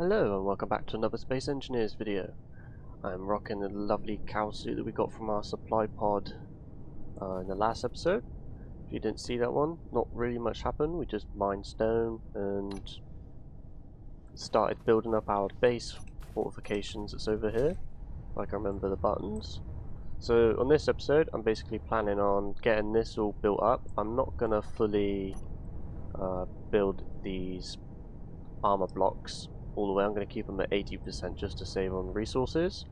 Hello and welcome back to another Space Engineers video. I'm rocking the lovely cow suit that we got from our supply pod in the last episode. If you didn't see that one, not really much happened. We just mined stone and started building up our base fortifications that's over here. Like I remember the buttons. So on this episode I'm basically planning on getting this all built up. I'm not going to fully build these armor blocks all the way. I'm going to keep them at 80% just to save on resources.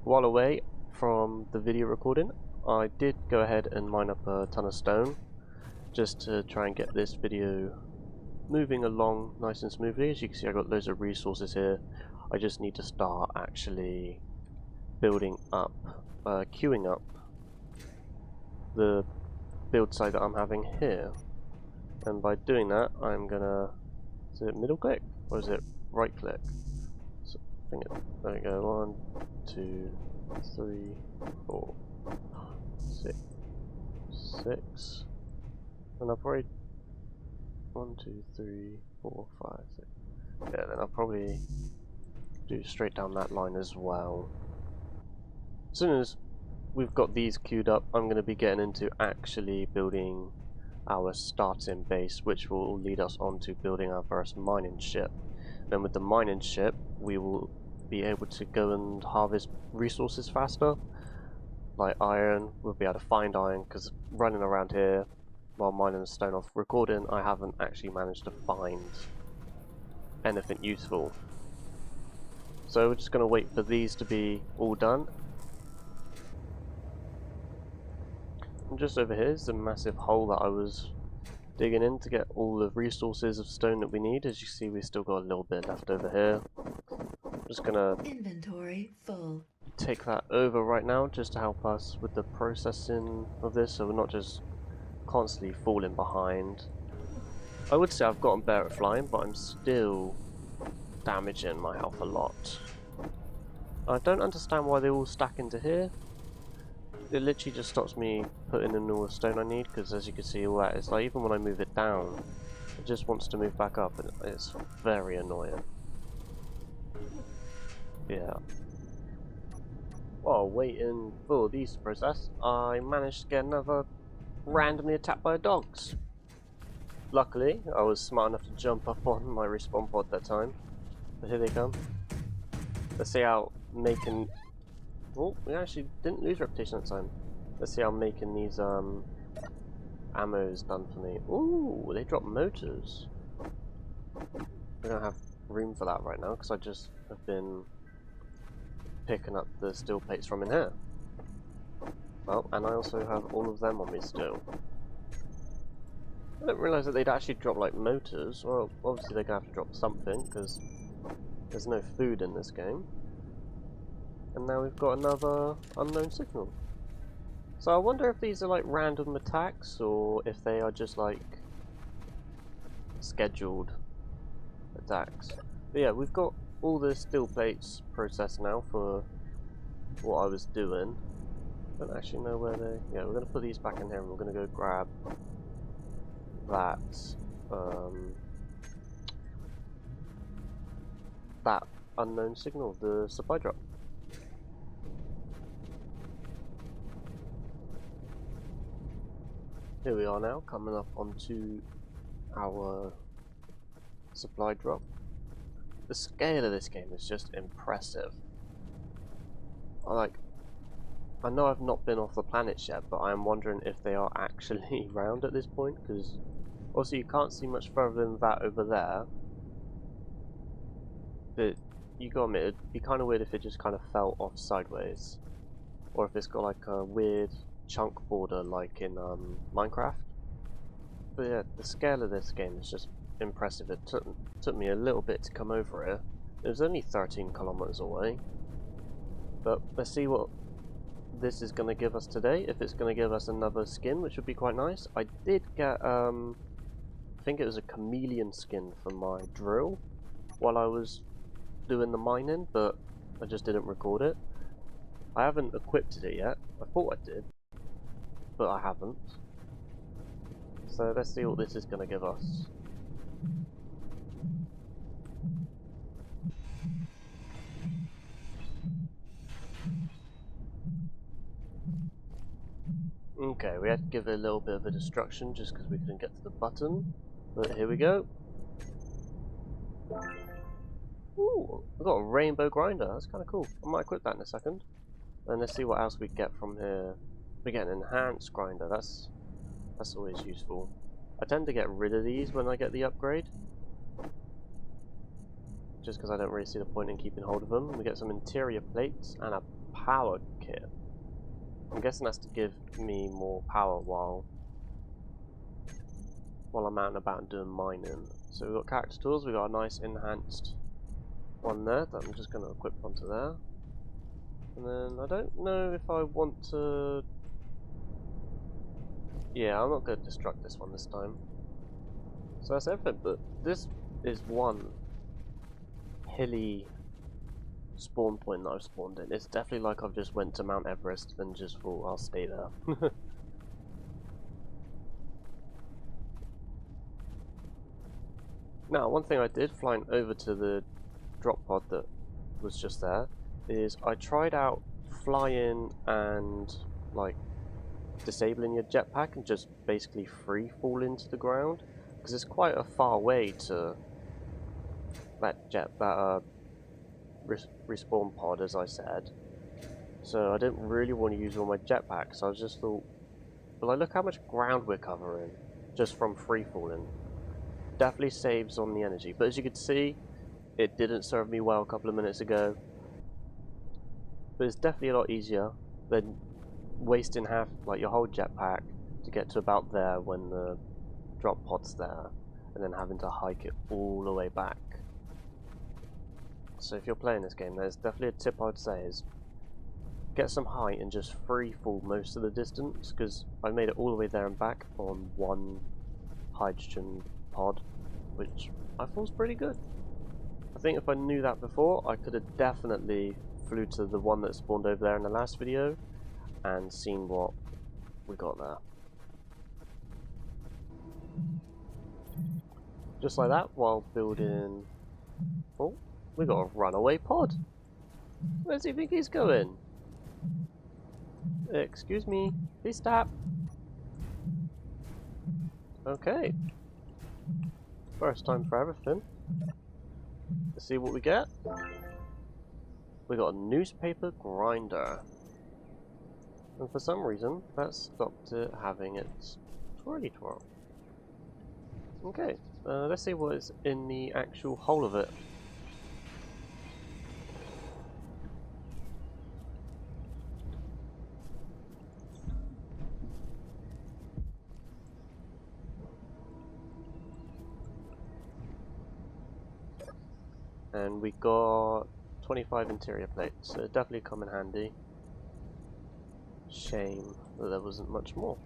While away from the video recording, I did go ahead and mine up a ton of stone just to try and get this video moving along nice and smoothly. As you can see, I've got loads of resources here. I just need to start actually building up, queuing up the build site that I'm having here. And by doing that, I'm gonna, is it middle click or is it right click? So I think there we go. 1, 2, 3, 4, 6, and I'll probably 1, 2, 3, 4, 5, 6. Yeah, then I'll probably do straight down that line as well. As soon as we've got these queued up, I'm going to be getting into actually building our starting base, which will lead us on to building our first mining ship. Then with the mining ship, we will be able to go and harvest resources faster, like iron. We'll be able to find iron, because running around here while mining the stone off recording, I haven't actually managed to find anything useful. So we're just going to wait for these to be all done. And just over here is the massive hole that I was digging in to get all the resources of stone that we need. As you see, we've still got a little bit left over here. I'm just gonna inventory full. Take that over right now just to help us with the processing of this, so we're not just constantly falling behind. I would say I've gotten better at flying, but I'm still damaging my health a lot. I don't understand why they all stack into here. It literally just stops me putting in all the stone I need, because as you can see, all that is like, even when I move it down, it just wants to move back up, and it's very annoying. Yeah. While waiting for these to process, I managed to get another randomly attacked by dogs. Luckily, I was smart enough to jump up on my respawn pod that time. But here they come. Let's see how making... Oh, we actually didn't lose reputation that time. Let's see how making these ammo is done for me. Ooh, they drop motors. We don't have room for that right now because I just have been picking up the steel plates from in here. Well, and I also have all of them on me still. I didn't realise that they'd actually drop like motors. Well, obviously they're going to have to drop something because there's no food in this game. And now we've got another unknown signal. So I wonder if these are like random attacks or if they are just like scheduled attacks. But yeah, we've got all the steel plates processed now for what I was doing. I don't actually know where they... Yeah, we're going to put these back in here and we're going to go grab that that unknown signal, the supply drop. Here we are now, coming up onto our supply drop. The scale of this game is just impressive. I know I've not been off the planet yet, but I'm wondering if they are actually round at this point, because also you can't see much further than that over there. But you gotta admit, it'd be kind of weird if it just kind of fell off sideways. Or if it's got like a weird chunk border like in Minecraft. But yeah, the scale of this game is just impressive. It took me a little bit to come over it. It was only 13 kilometers away. But let's see what this is going to give us today. If it's going to give us another skin, which would be quite nice. I did get, I think it was a chameleon skin for my drill while I was doing the mining, but I just didn't record it. I haven't equipped it yet. I thought I did, but I haven't. So let's see what this is going to give us. Okay, we had to give it a little bit of a destruction just because we couldn't get to the button. But here we go. Ooh, we got a rainbow grinder. That's kind of cool. I might equip that in a second. And let's see what else we get from here. We get an enhanced grinder. That's always useful. I tend to get rid of these when I get the upgrade, just because I don't really see the point in keeping hold of them. We get some interior plates and a power kit. I'm guessing that's to give me more power while I'm out and about and doing mining. So we've got character tools. We've got a nice enhanced one there that I'm just going to equip onto there. And then I don't know if I want to... Yeah, I'm not going to destruct this one this time. So that's everything, but this is one hilly spawn point that I've spawned in. It's definitely like I've just went to Mount Everest and just thought I'll stay there. Now, one thing I did flying over to the drop pod that was just there is I tried out flying and like disabling your jetpack and just basically free fall into the ground, because it's quite a far way to that respawn pod, as I said. So I didn't really want to use all my jetpacks. So I just thought, well, like, look how much ground we're covering just from free falling. Definitely saves on the energy, but as you can see, it didn't serve me well a couple of minutes ago. But it's definitely a lot easier than wasting half, like, your whole jetpack to get to about there when the drop pod's there, and then having to hike it all the way back. So if you're playing this game, there's definitely a tip I'd say is get some height and just free fall most of the distance, because I made it all the way there and back on one hydrogen pod, which I thought was pretty good. I think if I knew that before, I could have definitely flew to the one that spawned over there in the last video and seen what we got there. Just like that, while building... Oh, we got a runaway pod. Where does he think he's going? Excuse me, please stop. Okay. First time for everything. Let's see what we get. We got a newspaper grinder. And for some reason, that stopped it having its twirly twirl. Okay, let's see what is in the actual whole of it. And we got 25 interior plates, so it definitely come in handy. Shame that there wasn't much more.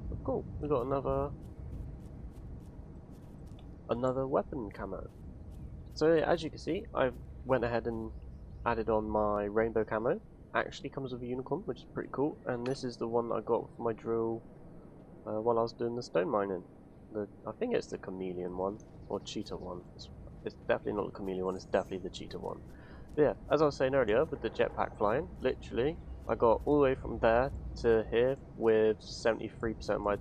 But cool, we got another weapon camo. So as you can see, I went ahead and added on my rainbow camo. Actually comes with a unicorn, which is pretty cool. And this is the one that I got for my drill while I was doing the stone mining. I think it's the chameleon one, or cheetah one. It's definitely not the chameleon one, it's definitely the cheetah one. But yeah, as I was saying earlier, with the jetpack flying, literally, I got all the way from there to here with 73% of my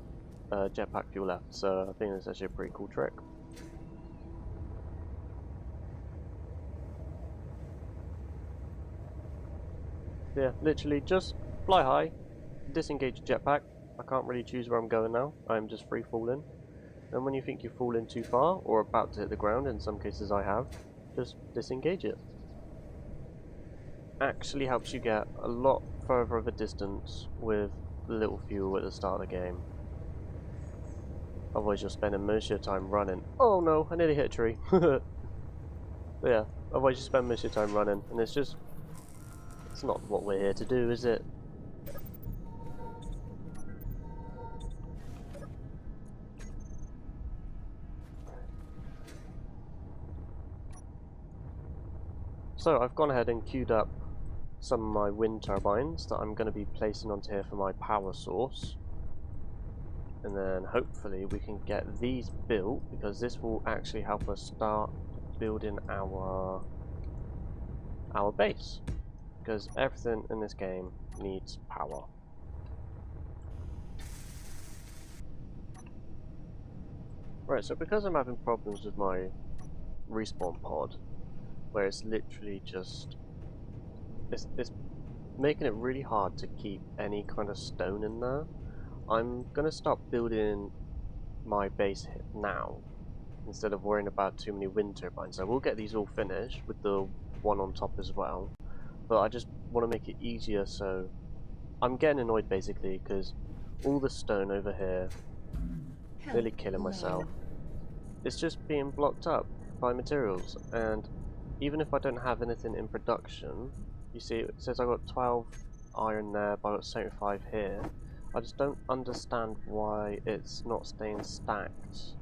jetpack fuel left. So I think it's actually a pretty cool trick. Yeah, literally just fly high, disengage the jetpack. I can't really choose where I'm going now. I'm just free falling. And when you think you've fallen too far, or about to hit the ground, in some cases I have, just disengage it. Actually helps you get a lot further of a distance with little fuel at the start of the game. Otherwise you're spending most of your time running. Oh no, I nearly hit a tree. But yeah, otherwise you spend most of your time running, and it's not what we're here to do, is it? So I've gone ahead and queued up some of my wind turbines that I'm going to be placing onto here for my power source. And then hopefully we can get these built, because this will actually help us start building our base. Because everything in this game needs power. Right, so because I'm having problems with my respawn pod, where it's literally just... It's making it really hard to keep any kind of stone in there, I'm gonna start building my base now, instead of worrying about too many wind turbines. I will get these all finished, with the one on top as well, but I just want to make it easier, so I'm getting annoyed basically, because all the stone over here, Health nearly killing low. myself, it's just being blocked up by materials, and even if I don't have anything in production, you see it says I got 12 iron there, but I got 75 here. I just don't understand why it's not staying stacked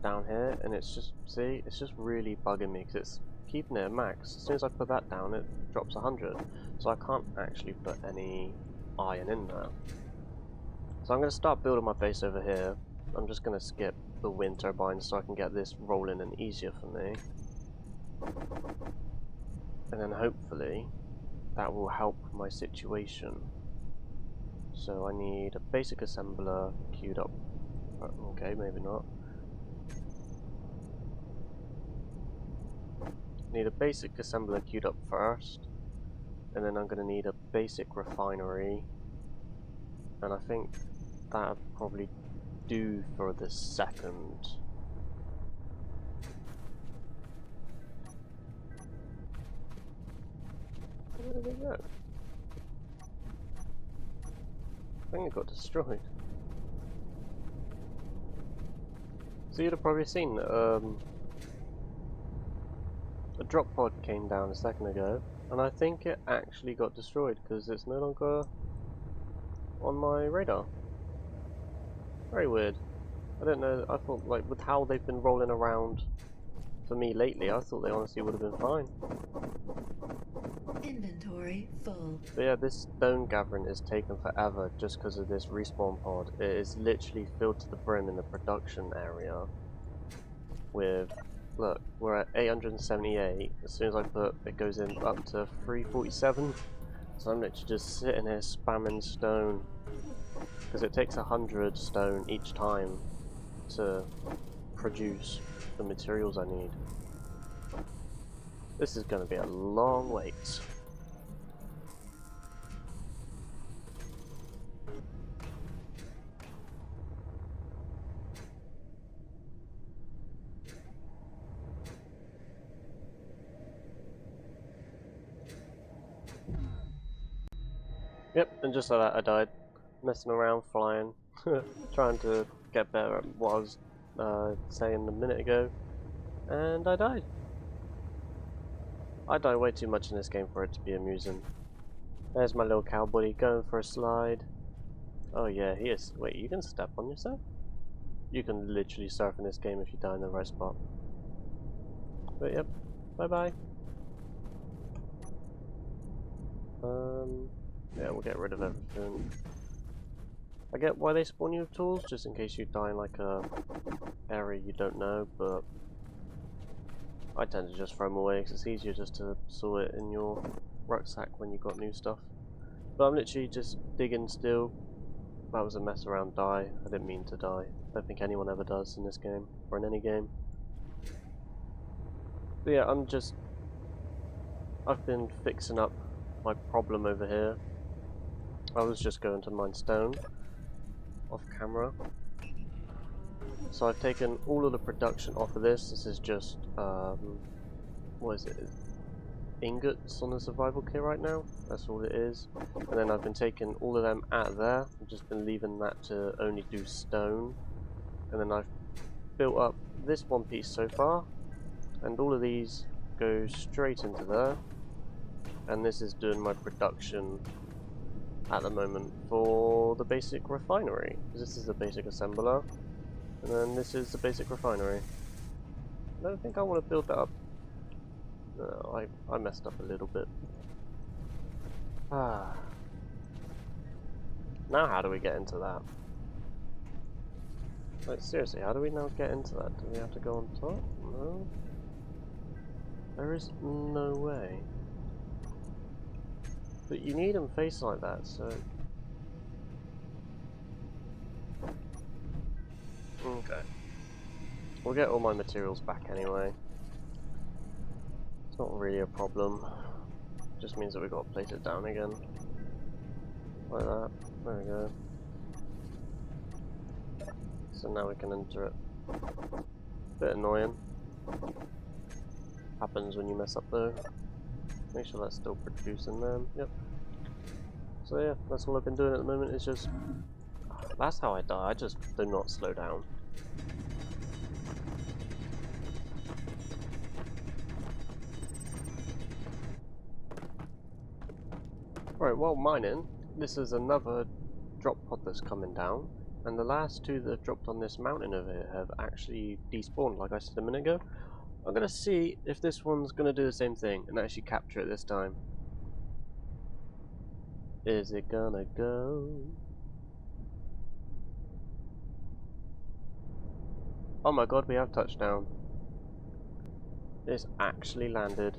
down here, and it's just, see, it's just really bugging me because it's keeping it at max. As soon as I put that down, it drops 100, so I can't actually put any iron in there. So I'm going to start building my base over here. I'm just going to skip the wind turbines so I can get this rolling and easier for me. And then hopefully that will help my situation. So I need a basic assembler queued up. Okay, maybe not. Need a basic assembler queued up first, and then I'm going to need a basic refinery, and I think that would probably do for the second. Where did it go? I think it got destroyed. So you'd have probably seen a drop pod came down a second ago, and I think it actually got destroyed because it's no longer on my radar. Very weird. I don't know, I thought, like, with how they've been rolling around for me lately, I thought they honestly would have been fine. Inventory full. But yeah, this stone gathering is taking forever just because of this respawn pod. It is literally filled to the brim in the production area with, look, we're at 878. As soon as I put, it goes in up to 347. So I'm literally just sitting here spamming stone because it takes 100 stone each time to produce the materials I need. This is going to be a long wait. Yep, and just like that I died. Messing around, flying, trying to get better at what I was saying a minute ago, and I died. I die way too much in this game for it to be amusing. There's my little cowboy going for a slide. Oh yeah, he is. Wait, you can step on yourself? You can literally surf in this game if you die in the right spot. But yep, bye bye. Yeah, we'll get rid of everything. I get why they spawn you with tools, just in case you die in like a area you don't know, but I tend to just throw them away because it's easier just to store it in your rucksack when you've got new stuff. But I'm literally just digging still. That was a mess around die. I didn't mean to die. I don't think anyone ever does in this game, or in any game. But yeah, I've been fixing up my problem over here. I was just going to mine stone off camera. So I've taken all of the production off of this. This is just, what is it? Ingots on the survival kit right now. That's all it is. And then I've been taking all of them out of there. I've just been leaving that to only do stone. And then I've built up this one piece so far. And all of these go straight into there. And this is doing my production at the moment for the basic refinery. This is the basic assembler. And then this is the basic refinery. I don't think I want to build that up. No, I messed up a little bit. Ah. Now how do we get into that? Like seriously, how do we now get into that? Do we have to go on top? No. There is no way. But you need them faced like that, so... Okay. We'll get all my materials back anyway. It's not really a problem. Just means that we've got to place it down again. Like that. There we go. So now we can enter it. Bit annoying. Happens when you mess up though. Make sure that's still producing then. Yep. So yeah, that's all I've been doing at the moment is just... That's how I die, I just do not slow down. Right, while mining, this is another drop pod that's coming down, and the last two that have dropped on this mountain over here have actually despawned, like I said a minute ago. I'm going to see if this one's going to do the same thing and actually capture it this time. Is it gonna go? Oh my god, we have touchdown. It's actually landed.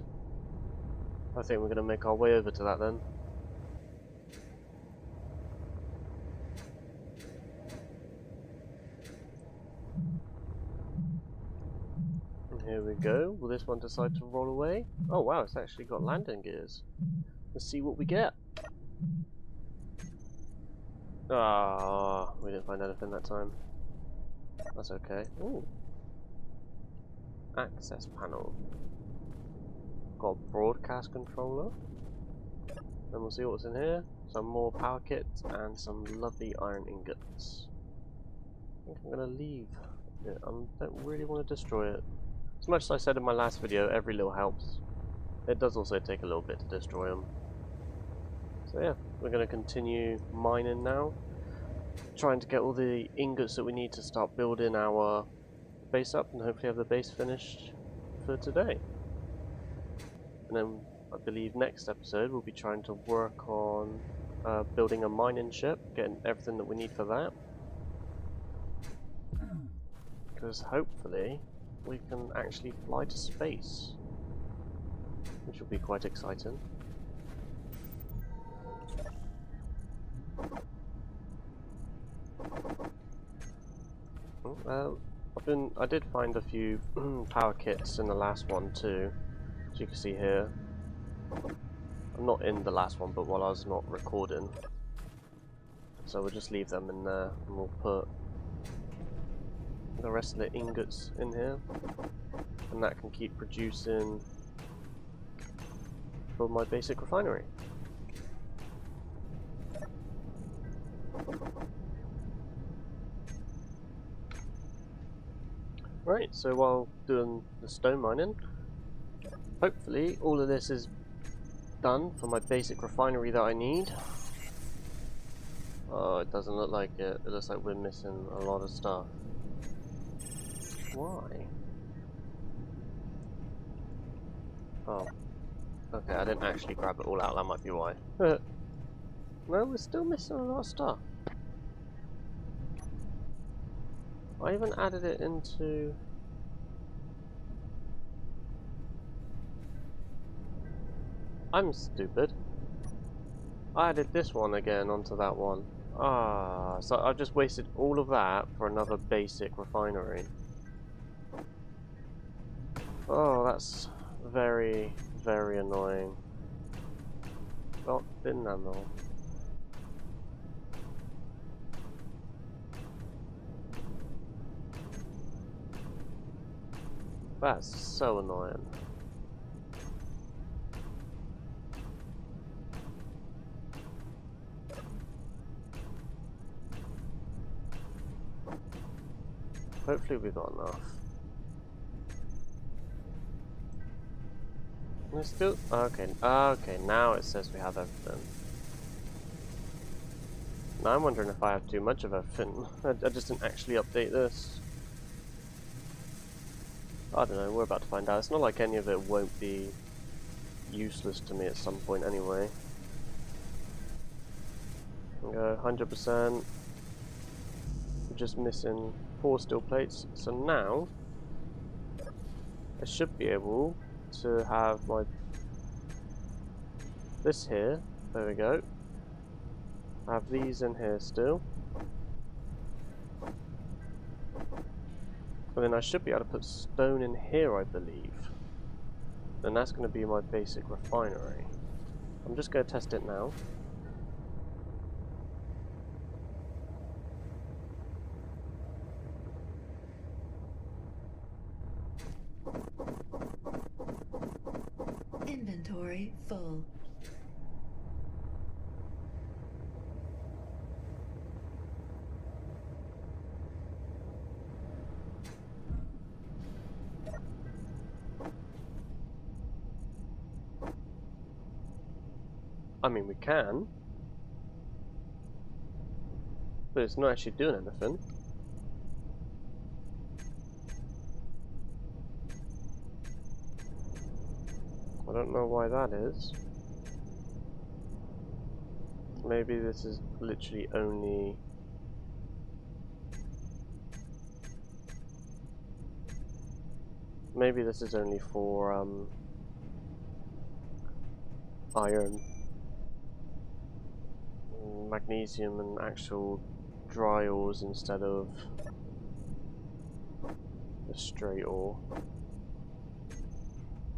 I think we're going to make our way over to that then. And here we go. Will this one decide to roll away? Oh wow, it's actually got landing gears. Let's see what we get. Ah, we didn't find anything that time. That's okay. Ooh. Access panel. Got a broadcast controller. And we'll see what's in here. Some more power kits and some lovely iron ingots. I think I'm going to leave it. I don't really want to destroy it. As much as I said in my last video, every little helps. It does also take a little bit to destroy them. So yeah, we're going to continue mining now. Trying to get all the ingots that we need to start building our base up and hopefully have the base finished for today. And then I believe next episode we'll be trying to work on building a mining ship, getting everything that we need for that. Because hopefully we can actually fly to space, which will be quite exciting. I did find a few power kits in the last one too, as you can see here. I'm not in the last one, but while I was not recording. So we'll just leave them in there, and we'll put the rest of the ingots in here, and that can keep producing for my basic refinery. Right, so while doing the stone mining, hopefully all of this is done for my basic refinery that I need. Oh, it doesn't look like it. It looks like we're missing a lot of stuff. Why? Oh. Okay, I didn't actually grab it all out, that might be why. No, we're still missing a lot of stuff. I even added it into... I'm stupid. I added this one again onto that one. Ah, so I've just wasted all of that for another basic refinery. Oh, that's very, very annoying. Oh, bin ammo. That's so annoying. Hopefully we got enough. We're still... Okay, okay, now it says we have everything. Now I'm wondering if I have too much of everything. I just didn't actually update this. I don't know, we're about to find out. It's not like any of it won't be useless to me at some point anyway. Go 100%. We're just missing 4 steel plates. So now I should be able to have my this here. There we go. I have these in here still. But then I should be able to put stone in here, I believe. Then that's going to be my basic refinery. I'm just going to test it now. Inventory full. I mean, we can, but it's not actually doing anything. I don't know why that is. Maybe this is literally only... Maybe this is only for iron, magnesium and actual dry ores instead of the straight ore.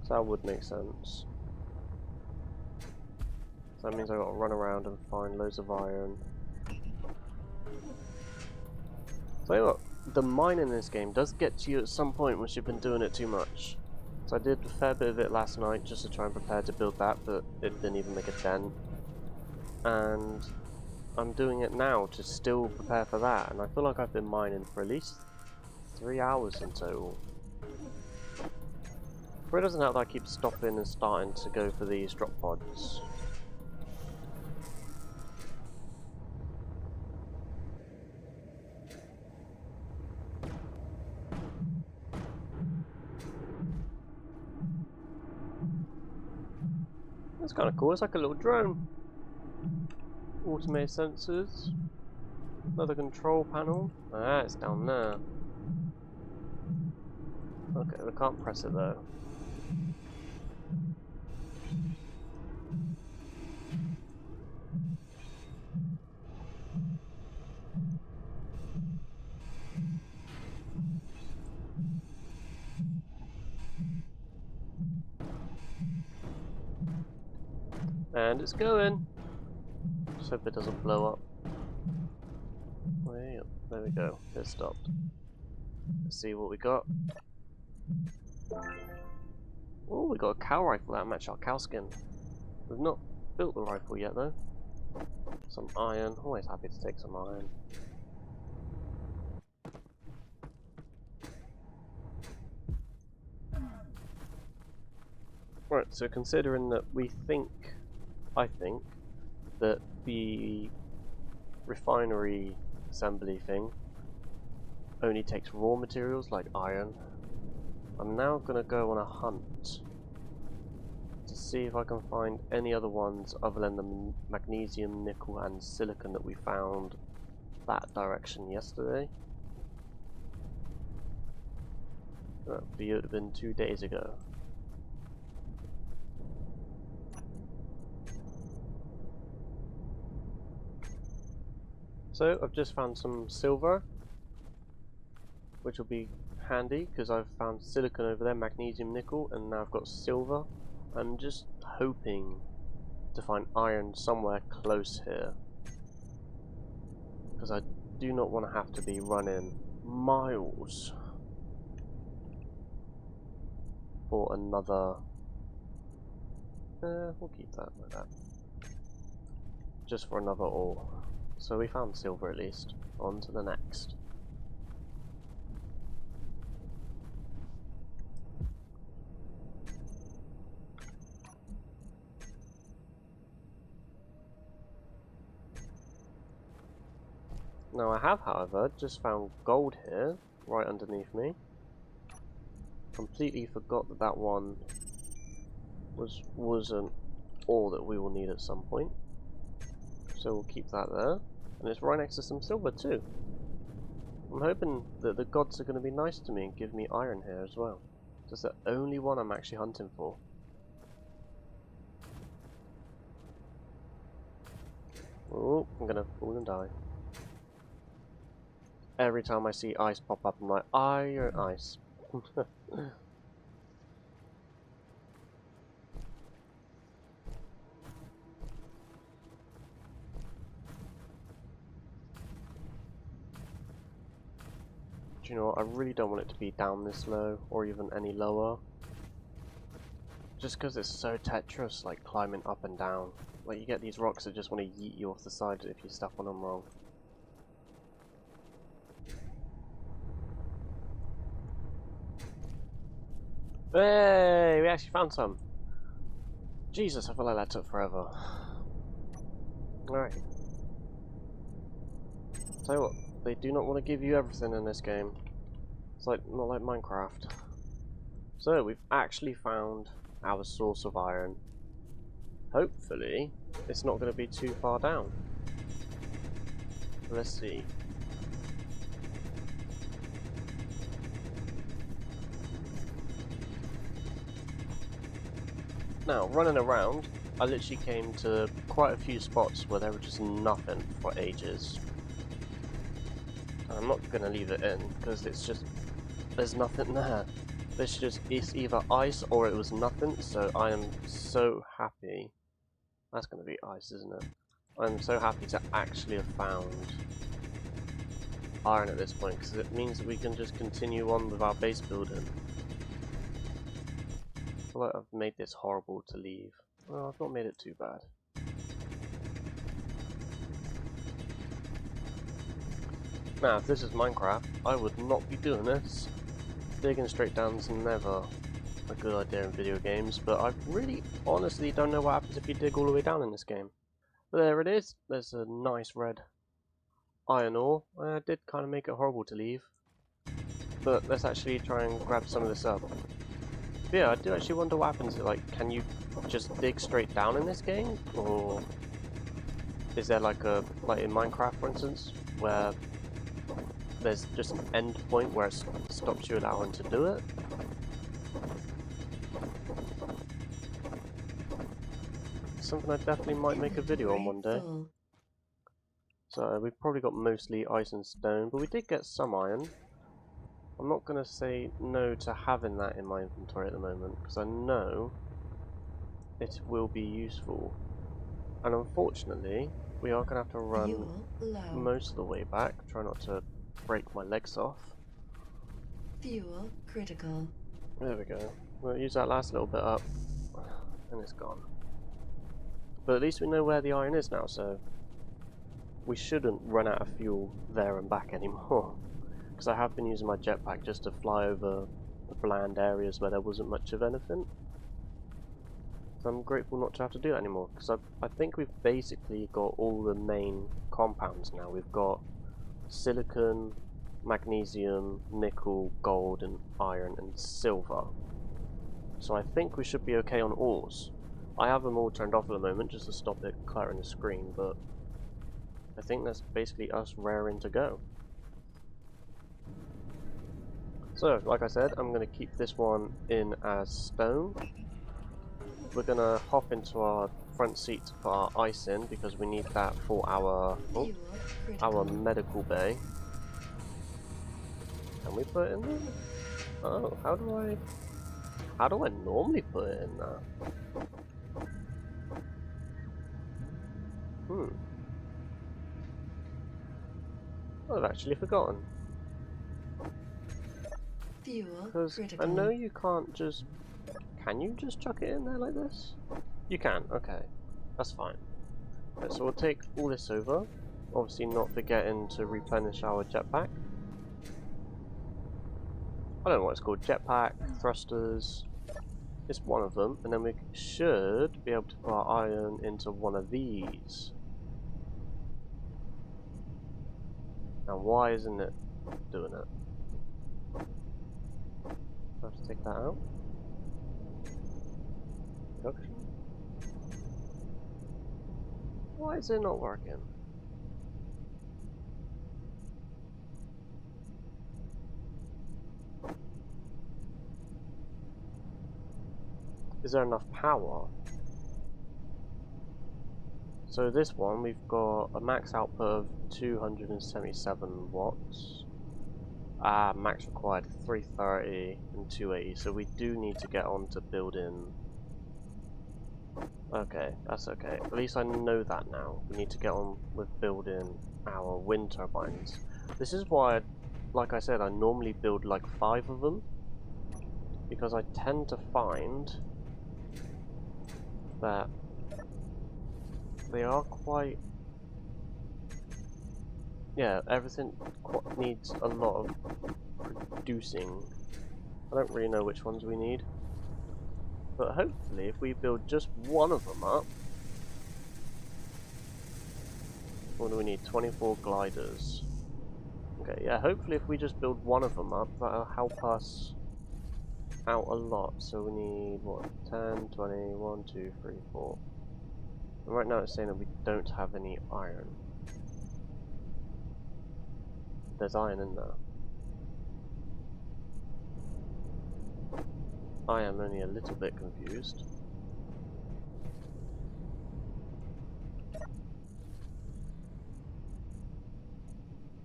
So that would make sense. So that means I've got to run around and find loads of iron. Tell you what, the mining in this game does get to you at some point once you've been doing it too much. So I did a fair bit of it last night just to try and prepare to build that, but it didn't even make a dent. And I'm doing it now to still prepare for that, and I feel like I've been mining for at least 3 hours in total. But it doesn't help that I keep stopping and starting to go for these drop pods. That's kind of cool, it's like a little drone. Automated sensors. Another control panel. Ah, it's down there. Okay, we can't press it though. And it's going. Just hope it doesn't blow up. Way up. There we go. It stopped. Let's see what we got. Oh, we got a cow rifle that matches our cow skin. We've not built the rifle yet though. Some iron. Always happy to take some iron. Right, so considering that I think, that the refinery assembly thing only takes raw materials like iron, I'm now going to go on a hunt to see if I can find any other ones other than the magnesium, nickel and silicon that we found that direction yesterday. That would have been 2 days ago. So I've just found some silver, which will be handy because I've found silicon over there, magnesium, nickel, and now I've got silver. I'm just hoping to find iron somewhere close here, because I do not want to have to be running miles for another... we'll keep that like that. Just for another ore. So we found silver at least. On to the next. Now I have, however, just found gold here, right underneath me. Completely forgot that that one was an ore that we will need at some point. So we'll keep that there. And it's right next to some silver too. I'm hoping that the gods are going to be nice to me and give me iron here as well. That's the only one I'm actually hunting for. Oh, I'm going to fall and die. Every time I see ice pop up, I'm like, iron ice. Do you know what? I really don't want it to be down this low, or even any lower. Just because it's so Tetris, like climbing up and down. Like you get these rocks that just want to yeet you off the side if you step on them wrong. Hey, we actually found some. Jesus, I feel like that took forever. Alright. Tell you what, they do not want to give you everything in this game. It's like not like Minecraft. So we've actually found our source of iron. Hopefully, it's not going to be too far down. Let's see. Now, running around, I literally came to quite a few spots where there were just nothing for ages. I'm not going to leave it in, because it's just, there's nothing there. It's either ice or it was nothing, so I am so happy. That's going to be ice, isn't it? I'm so happy to actually have found iron at this point, because it means that we can just continue on with our base building. I feel like I've made this horrible to leave. Well, I've not made it too bad. Now, if this is Minecraft, I would not be doing this. Digging straight down is never a good idea in video games, but I really honestly don't know what happens if you dig all the way down in this game. But there it is. There's a nice red iron ore. I did kind of make it horrible to leave. But let's actually try and grab some of this up. But yeah, I do actually wonder what happens. Like, can you just dig straight down in this game? Or is there like in Minecraft, for instance, where there's just an end point where it stops you allowing to do it? Something I definitely might make a video on one day. So we've probably got mostly ice and stone, but we did get some iron. I'm not going to say no to having that in my inventory at the moment, because I know it will be useful. And unfortunately, we are going to have to run most of the way back. Try not to break my legs off. Fuel critical. There we go. We'll use that last little bit up, and it's gone. But at least we know where the iron is now, so we shouldn't run out of fuel there and back anymore. Because I have been using my jetpack just to fly over the bland areas where there wasn't much of anything. So I'm grateful not to have to do that anymore, because I think we've basically got all the main compounds now. We've got silicon, magnesium, nickel, gold, and iron, and silver. So I think we should be okay on ores. I have them all turned off at the moment just to stop it cluttering the screen, but I think that's basically us raring to go. So, like I said, I'm going to keep this one in as stone. We're going to hop into our front seat to put our ice in because we need that for our medical bay. Can we put it in there? Oh, how do I normally put it in there? I've actually forgotten. Because I know you can't just... Can you just chuck it in there like this? You can, okay. That's fine. Right, so we'll take all this over. Obviously not forgetting to replenish our jetpack. I don't know what it's called. Jetpack, thrusters. It's one of them. And then we should be able to put our iron into one of these. Now why isn't it doing it? I have to take that out. Production. Why is it not working? Is there enough power? So this one, we've got a max output of 277 watts. Ah, max required 330 and 280, so we do need to get on to building. Okay, that's okay. At least I know that now. We need to get on with building our wind turbines. This is why, like I said, I normally build like 5 of them, because I tend to find that they are quite... Yeah, everything needs a lot of producing. I don't really know which ones we need. But hopefully, if we build just one of them up... What do we need? 24 gliders. Okay, yeah, hopefully if we just build one of them up, that'll help us out a lot. So we need, what, 10, 20, 1, 2, 3, 4. And right now it's saying that we don't have any iron. There's iron in there. I am only a little bit confused.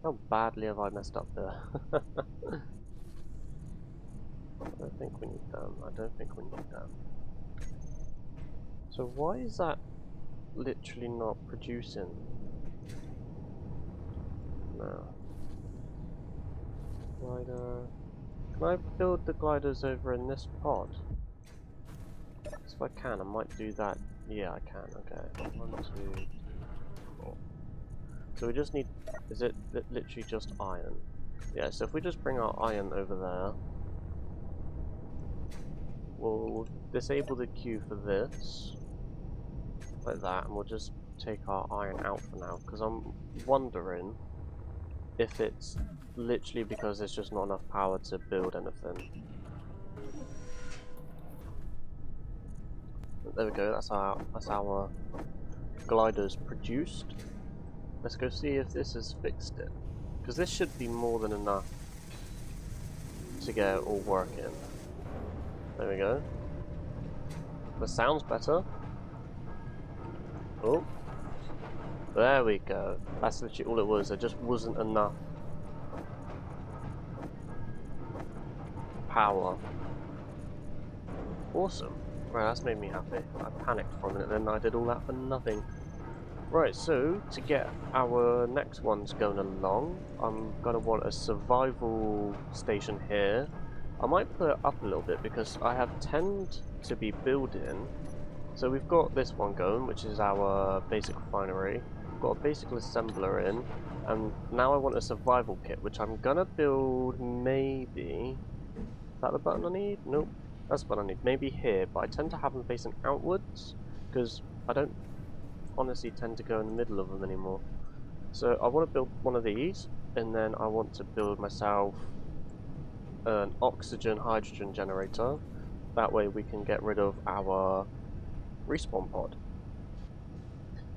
How badly have I messed up there? I don't think we need them. I don't think we need them. So why is that literally not producing? No. Glider. Can I build the gliders over in this pod? If I can, I might do that. Yeah, I can. Okay. 1, 2, 3, 4. So we just need... Is it literally just iron? Yeah, so if we just bring our iron over there, we'll disable the queue for this, like that, and we'll just take our iron out for now, because I'm wondering if it's literally because there's just not enough power to build anything. There we go, that's our gliders produced. Let's go see if this has fixed it, because this should be more than enough to get it all working. There we go. That sounds better. Oh, there we go. That's literally all it was. There just wasn't enough power. Awesome. Right, that's made me happy. I panicked for a minute then. I did all that for nothing. Right, so to get our next ones going along, I'm going to want a survival station here. I might put it up a little bit because I have tend to be building. So we've got this one going, which is our basic refinery. We've got a basic assembler in, and now I want a survival kit, which I'm gonna build maybe... Is that the button I need? Nope. That's the button I need. Maybe here, but I tend to have them facing outwards, because I don't honestly tend to go in the middle of them anymore. So I want to build one of these, and then I want to build myself an oxygen hydrogen generator. That way we can get rid of our respawn pod.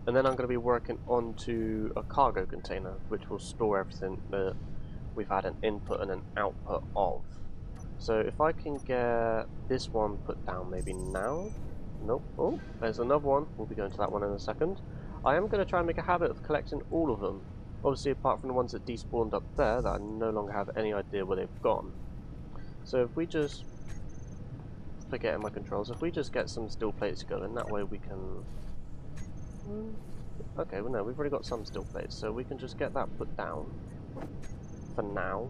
And then I'm going to be working onto a cargo container, which will store everything that we've had an input and an output of. So if I can get this one put down maybe now. Nope. Oh, there's another one. We'll be going to that one in a second. I am going to try and make a habit of collecting all of them. Obviously, apart from the ones that despawned up there, that I no longer have any idea where they've gone. So if we just... Forgetting my controls. If we just get some steel plates going, that way we can... Okay, well no, we've already got some steel plates, so we can just get that put down for now.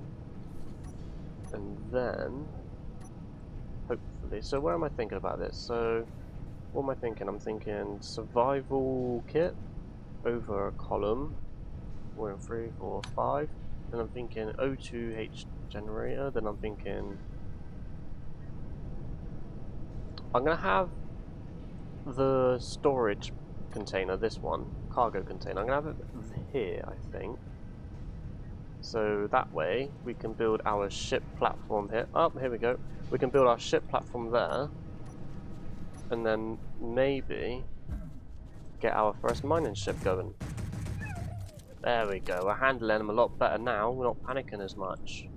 And then, hopefully, so where am I thinking about this? So, what am I thinking? I'm thinking survival kit over a column. 1, 3, 4, 5. Then I'm thinking O2H generator. Then I'm thinking I'm gonna have the storage container, this one, cargo container. I'm gonna have it here, I think. So that way we can build our ship platform here. Oh, here we go. We can build our ship platform there, and then maybe get our first mining ship going. There we go. We're handling him a lot better now. We're not panicking as much.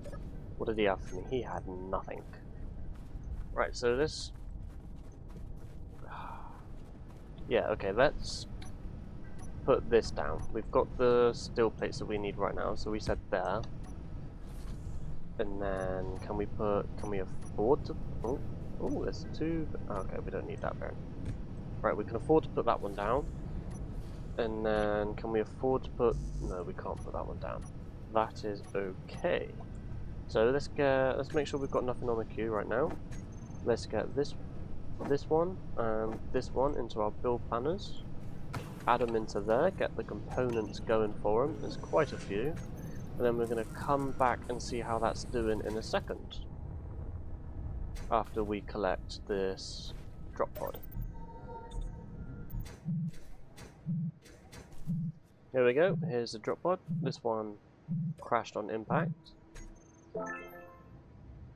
What did he have for me? He had nothing. Right, so this... Yeah, okay, let's put this down. We've got the steel plates that we need right now, so we said there. And then can we afford to, oh, there's two, okay, we don't need that then. Right, we can afford to put that one down. And then can we afford to put, no, we can't put that one down. That is okay. So let's make sure we've got nothing on the queue right now. Let's get this one and this one into our build planners. Add them into there, get the components going for them. There's quite a few. And then we're going to come back and see how that's doing in a second. After we collect this drop pod. Here we go, here's the drop pod. This one crashed on impact.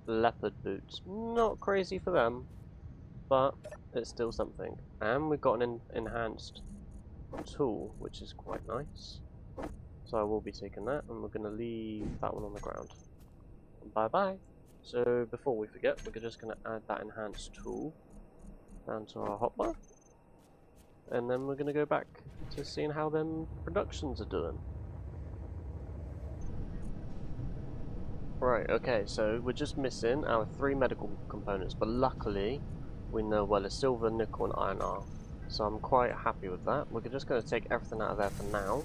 Leopard boots. Not crazy for them, but it's still something. And we've got an enhanced tool, which is quite nice. So I will be taking that, and we're going to leave that one on the ground. Bye bye. So before we forget, we're just going to add that enhanced tool down to our hotbar. And then we're going to go back to seeing how them productions are doing. Right, okay, so we're just missing our 3 medical components, but luckily we know where the silver, nickel and iron are. So I'm quite happy with that. We're just going to take everything out of there for now.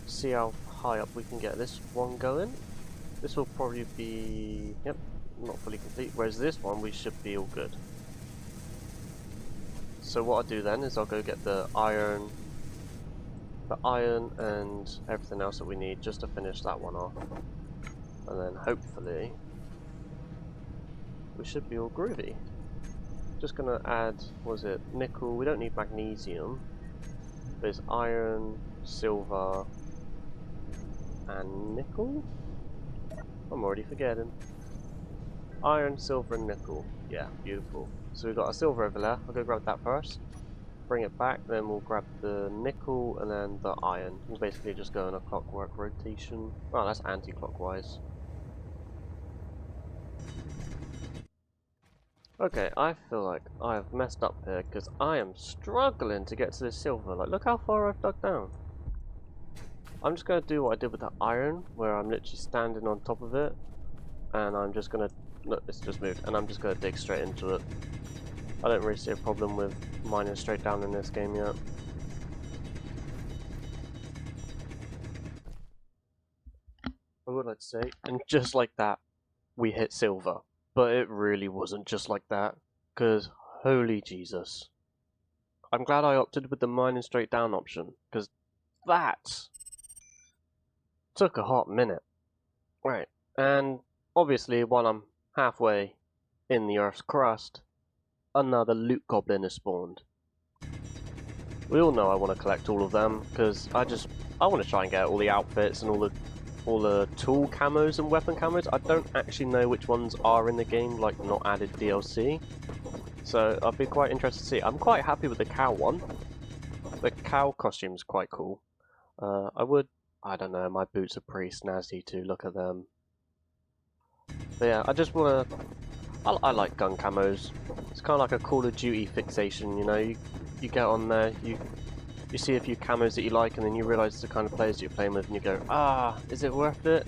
See how high up we can get this one going. This will probably be, yep, not fully complete, whereas this one we should be all good. So what I'll do then is I'll go get the iron and everything else that we need just to finish that one off. And then hopefully we should be all groovy. Just gonna add, was it nickel? We don't need magnesium. There's iron, silver, and nickel? I'm already forgetting. Iron, silver, and nickel. Yeah, beautiful. So we've got a silver over there. I'll go grab that first. Bring it back, then we'll grab the nickel and then the iron. We'll basically just go in a clockwork rotation. Oh, that's anti-clockwise. Okay, I feel like I have messed up here because I am struggling to get to this silver. Like, look how far I've dug down. I'm just going to do what I did with the iron, where I'm literally standing on top of it, and I'm just going to, look, it's just moved, and I'm just going to dig straight into it. I don't really see a problem with mining straight down in this game yet. I would like to say, and just like that, we hit silver. But it really wasn't just like that, because holy Jesus. I'm glad I opted with the mining straight down option, because that took a hot minute. Right, and obviously while I'm halfway in the Earth's crust, another loot goblin is spawned. We all know I want to collect all of them, because I want to try and get all the outfits and all the tool camos and weapon camos. I don't actually know which ones are in the game, like not added DLC. So I'll be quite interested to see. I'm quite happy with the cow one. The cow costume is quite cool. I don't know, my boots are pretty snazzy too, look at them. But yeah, I just want to, I like gun camos. It's kind of like a Call of Duty fixation, you know, you get on there, you see a few camos that you like and then you realise the kind of players you're playing with and you go, ah, is it worth it?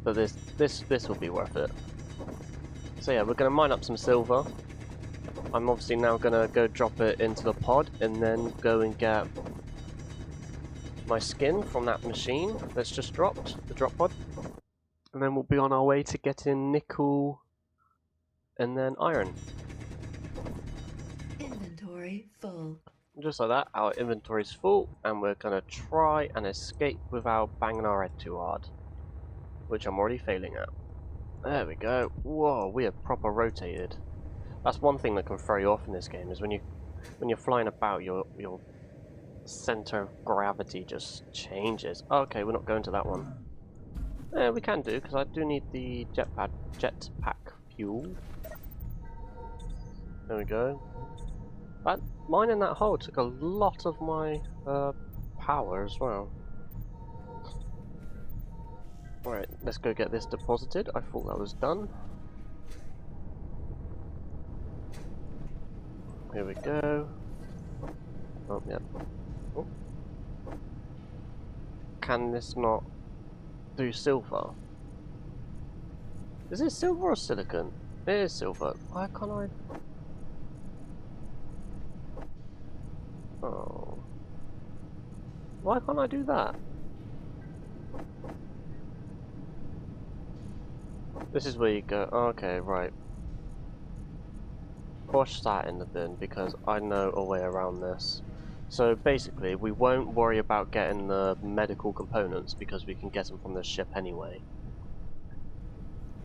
But this will be worth it. So yeah, we're going to mine up some silver. I'm obviously now going to go drop it into the pod and then go and get my skin from that machine that's just dropped, the drop pod. And then we'll be on our way to getting nickel and then iron. Inventory full. Just like that, our inventory's full and we're going to try and escape without banging our head too hard. Which I'm already failing at. There we go. Whoa, we have proper rotated. That's one thing that can throw you off in this game, is when you're flying about, your center of gravity just changes. Oh, okay, we're not going to that one. Yeah, we can do, because I do need the jetpack fuel. There we go. But mining that hole took a lot of my power as well. Alright, let's go get this deposited. I thought that was done. Here we go. Oh, yeah. Oh. Can this not do silver? Is it silver or silicon? It is silver. Why can't I? Oh. Why can't I do that? This is where you go. Okay, right. Push that in the bin because I know a way around this. So basically, we won't worry about getting the medical components because we can get them from the ship anyway.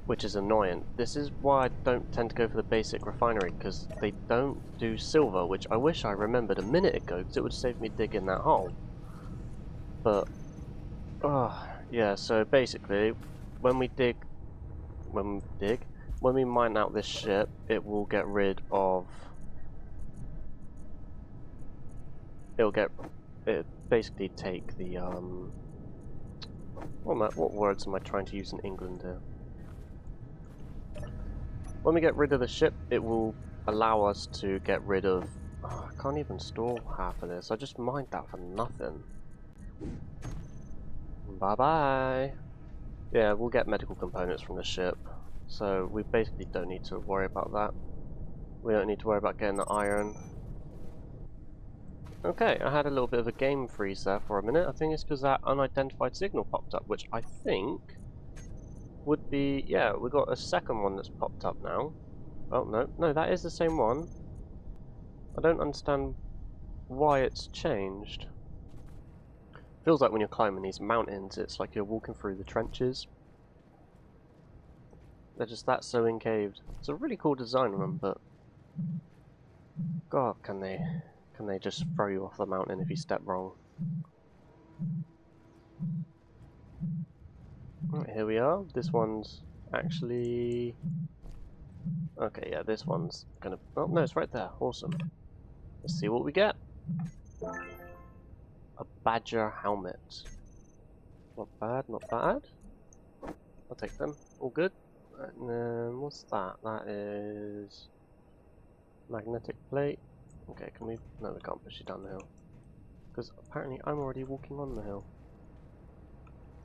Which is annoying. This is why I don't tend to go for the basic refinery, because they don't do silver, which I wish I remembered a minute ago, because it would save me digging that hole. But, yeah, so basically, when we mine out this ship, it will get rid of, it basically take the, what words am I trying to use in England here? When we get rid of the ship, it will allow us to get rid of... Oh, I can't even store half of this. I just mined that for nothing. Bye-bye. Yeah, we'll get medical components from the ship. So we basically don't need to worry about that. We don't need to worry about getting the iron. Okay, I had a little bit of a game freeze there for a minute. I think it's because that unidentified signal popped up, which I think would be... Yeah, we got a second one that's popped up now. Oh, no, that is the same one. I don't understand why it's changed. Feels like when you're climbing these mountains, it's like you're walking through the trenches. They're just that so encaved. It's a really cool design on them, but God, can they just throw you off the mountain if you step wrong? Right, here we are. This one's actually okay. Yeah, this one's gonna. Oh no, it's right there. Awesome. Let's see what we get. A badger helmet. Not bad, not bad. I'll take them. All good. And then what's that? That is magnetic plate. Okay, can we? No, we can't push it down the hill. Because apparently I'm already walking on the hill.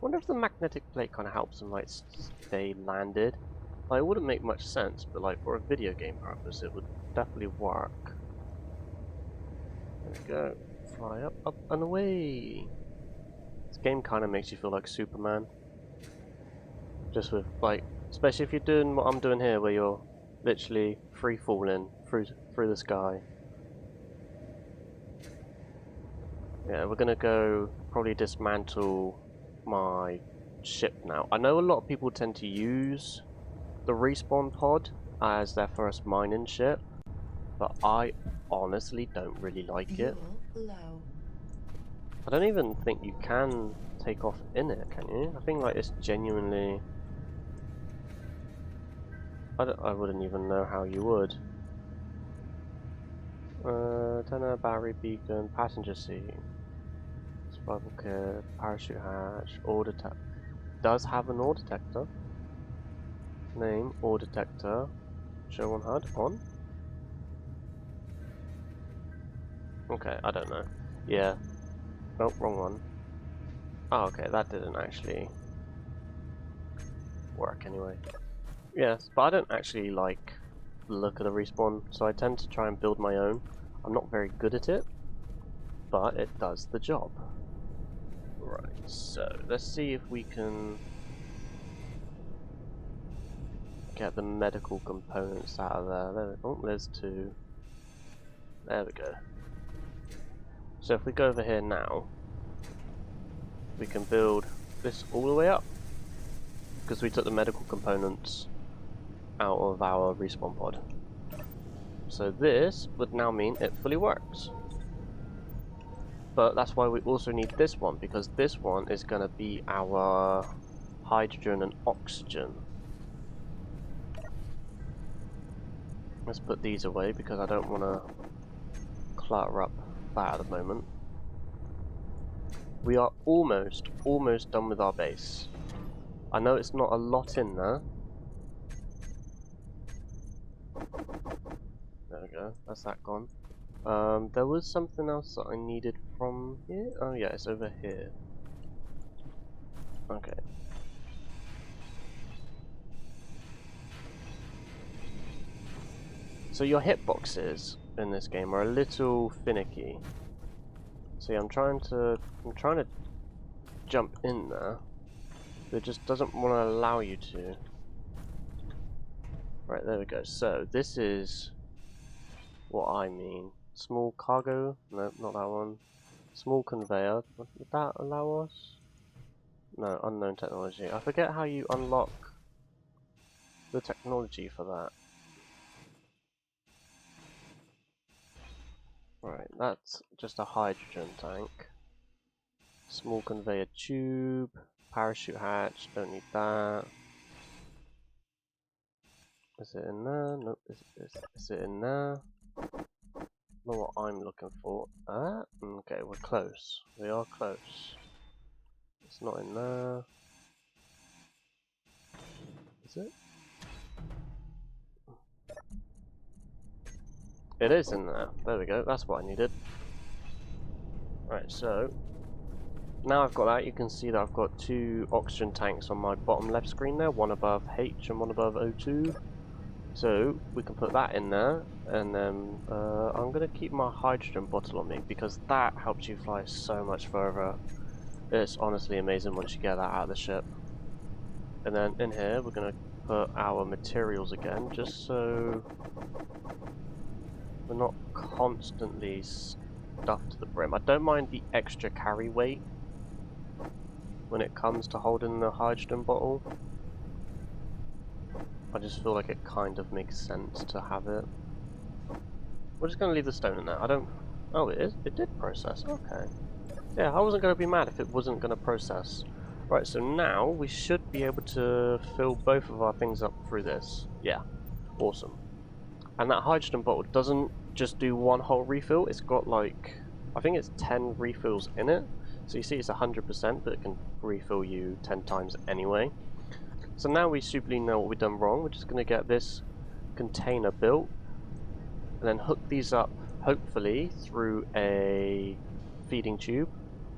Wonder if the magnetic plate kind of helps them like stay landed. Like, it wouldn't make much sense, but like for a video game purpose, it would definitely work. There we go. Fly up, up and away. This game kind of makes you feel like Superman. Just with like, especially if you're doing what I'm doing here, where you're literally free falling through the sky. Yeah, we're gonna go probably dismantle my ship now. I know a lot of people tend to use the respawn pod as their first mining ship, but I honestly don't really like it. Low. I don't even think you can take off in it, can you? I think like it's genuinely... I wouldn't even know how you would. Antenna, battery beacon, passenger seat, survival kit, parachute hatch, ore detector. Does have an ore detector. Name, ore detector. Show on HUD, on. Okay, I don't know. Yeah. Oh, wrong one. Oh, okay, that didn't actually work anyway. Yes, but I don't actually like the look of the respawn, so I tend to try and build my own. I'm not very good at it, but it does the job. Right, so let's see if we can get the medical components out of there. Oh, there's two. There we go. So if we go over here now, we can build this all the way up, because we took the medical components out of our respawn pod. So this would now mean it fully works. But that's why we also need this one, because this one is going to be our hydrogen and oxygen. Let's put these away because I don't want to clutter up that at the moment. We are almost done with our base. I know it's not a lot in there. There we go, that's that gone. There was something else that I needed from here. Oh yeah, it's over here. Okay. So your hitboxes in this game are a little finicky. See, I'm trying to jump in there, but it just doesn't want to allow you to. Right, there we go. So this is what I mean. Small cargo? No, not that one. Small conveyor. Would that allow us? No, unknown technology. I forget how you unlock the technology for that. Right, that's just a hydrogen tank. Small conveyor tube. Parachute hatch. Don't need that. Is it in there? Nope. Is it in there? Not what I'm looking for. Okay, we're close. We are close. It's not in there. Is it? It is in there. There we go. That's what I needed. Right, so now I've got that, you can see that I've got 2 oxygen tanks on my bottom left screen there, one above H and one above O2. So we can put that in there, and then I'm going to keep my hydrogen bottle on me because that helps you fly so much further. It's honestly amazing once you get that out of the ship. And then in here we're going to put our materials again, just so we're not constantly stuffed to the brim. I don't mind the extra carry weight when it comes to holding the hydrogen bottle. I just feel like it kind of makes sense to have it. We're just going to leave the stone in there. I don't... Oh, it is? It did process. Okay. Yeah, I wasn't going to be mad if it wasn't going to process. Right, so now we should be able to fill both of our things up through this. Yeah. Awesome. And that hydrogen bottle doesn't just do one whole refill. It's got like... I think it's 10 refills in it. So you see it's 100%, but it can refill you 10 times anyway. So now we superly know what we've done wrong. We're just going to get this container built and then hook these up, hopefully, through a feeding tube.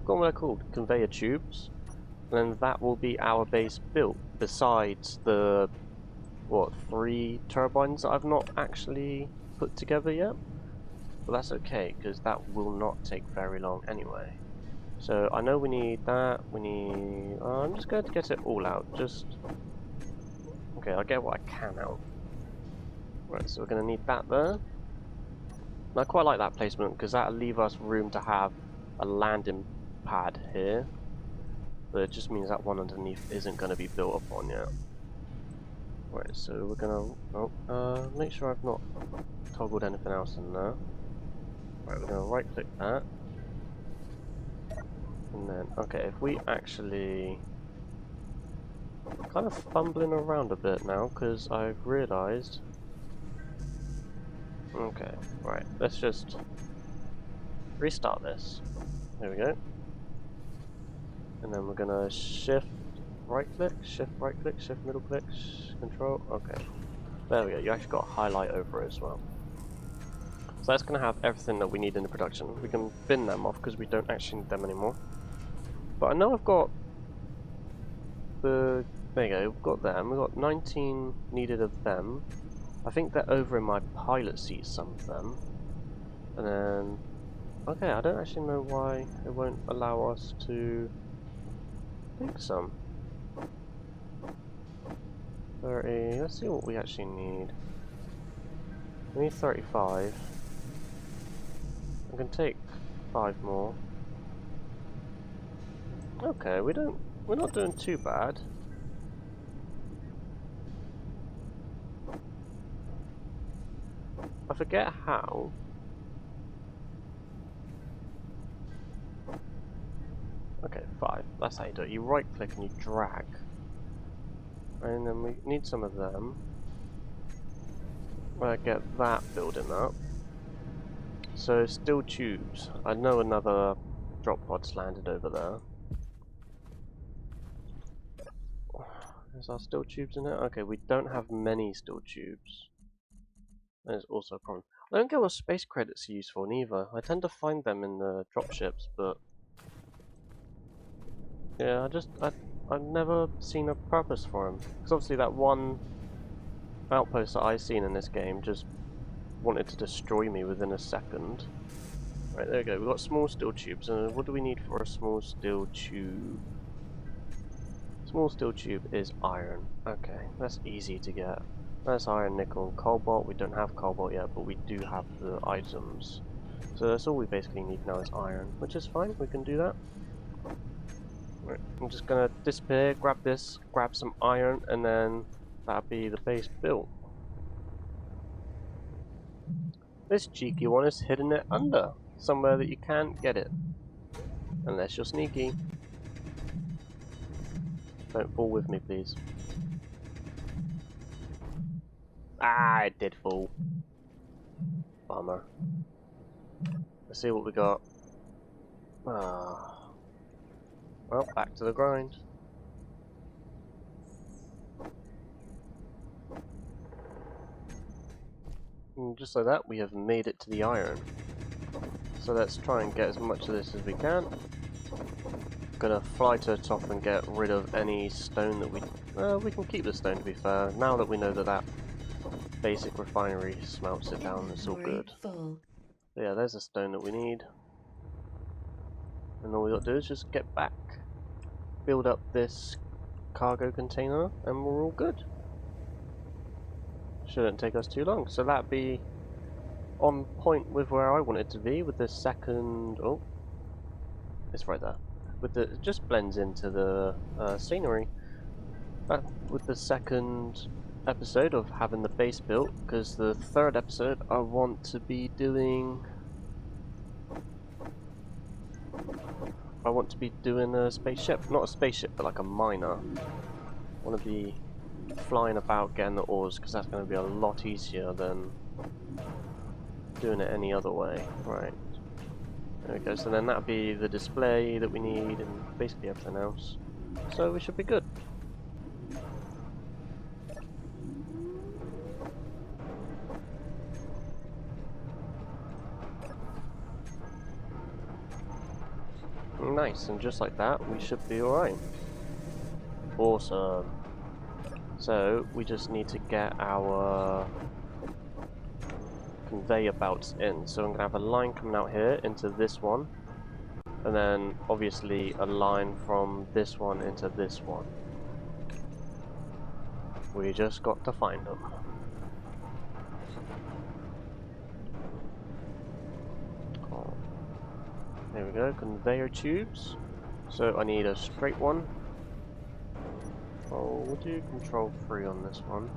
I've got what they're called, conveyor tubes. And then that will be our base built, besides the, what, 3 turbines that I've not actually put together yet. But that's okay, because that will not take very long anyway. So I know we need that, we need... I'm just going to get it all out, just... Okay, I'll get what I can out. Right, so we're going to need that there. And I quite like that placement, because that'll leave us room to have a landing pad here. But it just means that one underneath isn't going to be built upon yet. Right, so we're going to... make sure I've not toggled anything else in there. Right, we're going to right click that. And then, okay, if we actually... I'm kind of fumbling around a bit now, because I've realised... Okay, right, let's just restart this. There we go. And then we're gonna shift right click, shift right click, shift middle click, control, okay. There we go, you actually got a highlight over it as well. So that's gonna have everything that we need in the production. We can bin them off because we don't actually need them anymore. But I know I've got the... There you go, we've got them. We've got 19 needed of them. I think they're over in my pilot seat, some of them. And then... Okay, I don't actually know why it won't allow us to take some. 30... Let's see what we actually need. We need 35. I can take 5 more. Okay, we're not doing too bad. I forget how. Okay, 5. That's how you do it. You right click and you drag. And then we need some of them. Get that building up. So still tubes. I know another drop pod's landed over there. Is there still tubes in it? Okay, we don't have many still tubes. That is also a problem. I don't get what space credits are used for neither. I tend to find them in the dropships, but yeah, I've never seen a purpose for them. Because obviously that one outpost that I've seen in this game just wanted to destroy me within a second. Right, there we go. We've got small steel tubes. And what do we need for a small steel tube? Small steel tube is iron. Okay, that's easy to get. That's iron, nickel, and cobalt. We don't have cobalt yet, but we do have the items. So that's all we basically need now is iron, which is fine. We can do that. Right, I'm just gonna disappear, grab this, grab some iron, and then that'll be the base built. This cheeky one is hidden it under, somewhere that you can't get it. Unless you're sneaky. Don't fall with me, please. Ah, it did fall. Bummer. Let's see what we got. Ah. Well, back to the grind. And just like that, we have made it to the iron. So let's try and get as much of this as we can. Gonna fly to the top and get rid of any stone that we can keep the stone, to be fair. Now that we know that that basic refinery smelts it down, it's all good. Full. Yeah, there's a stone that we need. And all we got to do is just get back, build up this cargo container, and we're all good. Shouldn't take us too long. So that'd be on point with where I want it to be, with the second... Oh, it's right there. It just blends into the scenery. With the second episode of having the base built, because the third episode I want to be doing... a spaceship. Not a spaceship, but like a miner. I want to be flying about getting the ores, because that's going to be a lot easier than doing it any other way. Right. There we go. So then that'll be the display that we need, and basically everything else. So we should be good. Nice, and just like that, we should be alright. Awesome. So, we just need to get our conveyor belts in. So I'm going to have a line coming out here into this one. And then, obviously, a line from this one into this one. We just got to find them. There we go, conveyor tubes. So I need a straight one. Oh, we'll do control 3 on this one.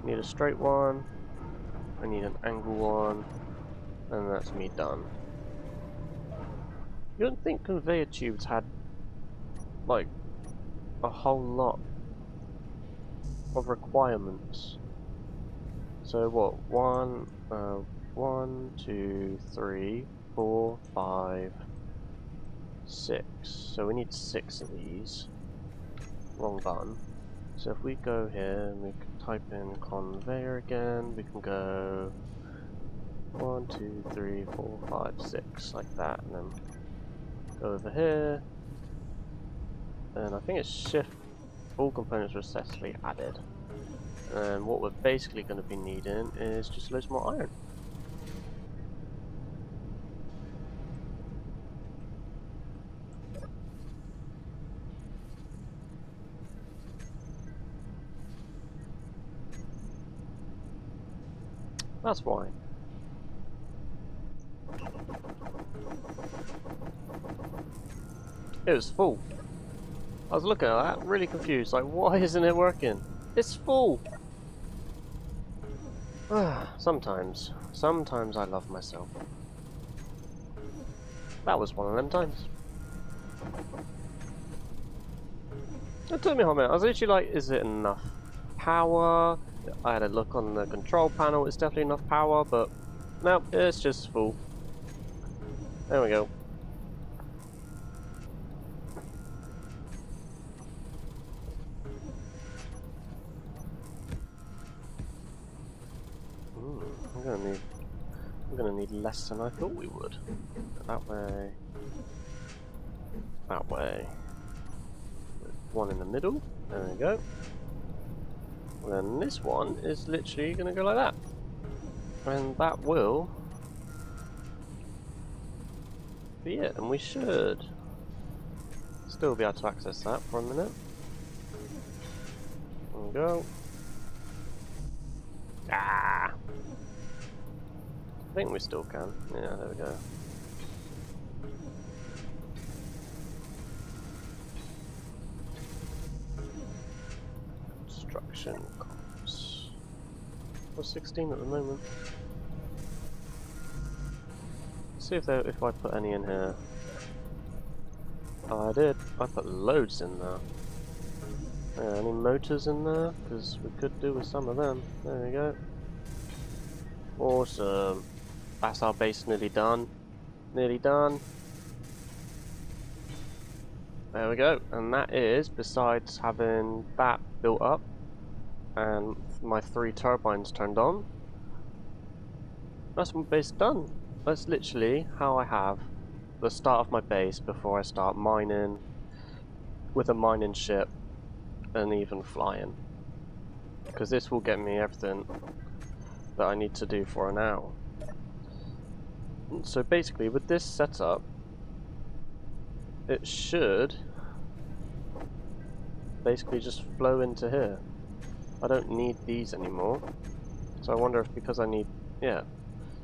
I need a straight one. I need an angle one. And that's me done. You don't think conveyor tubes had, like, a whole lot of requirements? So what? 1, 2, 3, 4, 5, 6. So we need 6 of these. Wrong button. So if we go here and we can type in conveyor again, we can go 1, 2, 3, 4, 5, 6 like that, and then go over here. And I think it's shift all components successfully added. And what we're basically going to be needing is just loads more iron. That's why. It was full. I was looking at that, really confused, like why isn't it working? It's full! Sometimes I love myself. That was one of them times. It took me a whole minute. I was literally like, is it enough power? I had a look on the control panel, it's definitely enough power, but no, it's just full. There we go. I'm gonna need less than I thought we would. That way. That way. One in the middle. There we go. And then this one is literally gonna go like that. And that will be it, and we should still be able to access that for a minute. There we go. Ah! I think we still can. Yeah, there we go. Construction costs. We're 16 at the moment. Let's see if I put any in here. Oh, I did. I put loads in there. Yeah, any motors in there? Because we could do with some of them. There we go. Awesome. That's our base nearly done. Nearly done. There we go. And that is, besides having that built up and my 3 turbines turned on, that's my base done. That's literally how I have the start of my base before I start mining with a mining ship and even flying. Because this will get me everything that I need to do for an hour. So basically with this setup, it should basically just flow into here. I don't need these anymore. So I wonder if because I need, yeah.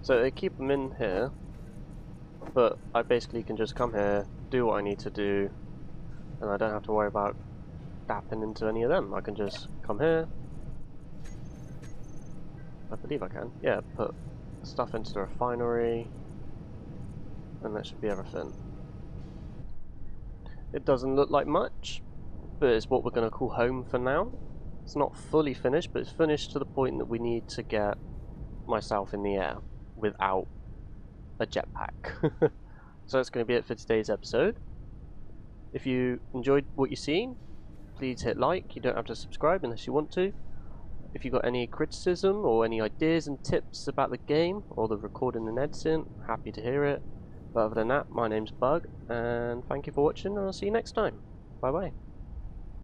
So they keep them in here, but I basically can just come here, do what I need to do, and I don't have to worry about dapping into any of them. I can just come here. I believe I can. Yeah, put stuff into the refinery, and that should be everything. It doesn't look like much, but it's what we're going to call home for now. It's not fully finished, but it's finished to the point that we need to get myself in the air without a jetpack. So that's going to be it for today's episode. If you enjoyed what you've seen, please hit like. You don't have to subscribe unless you want to. If you've got any criticism or any ideas and tips about the game or the recording and editing, happy to hear it. But other than that, my name's Bug, and thank you for watching, and I'll see you next time. Bye bye.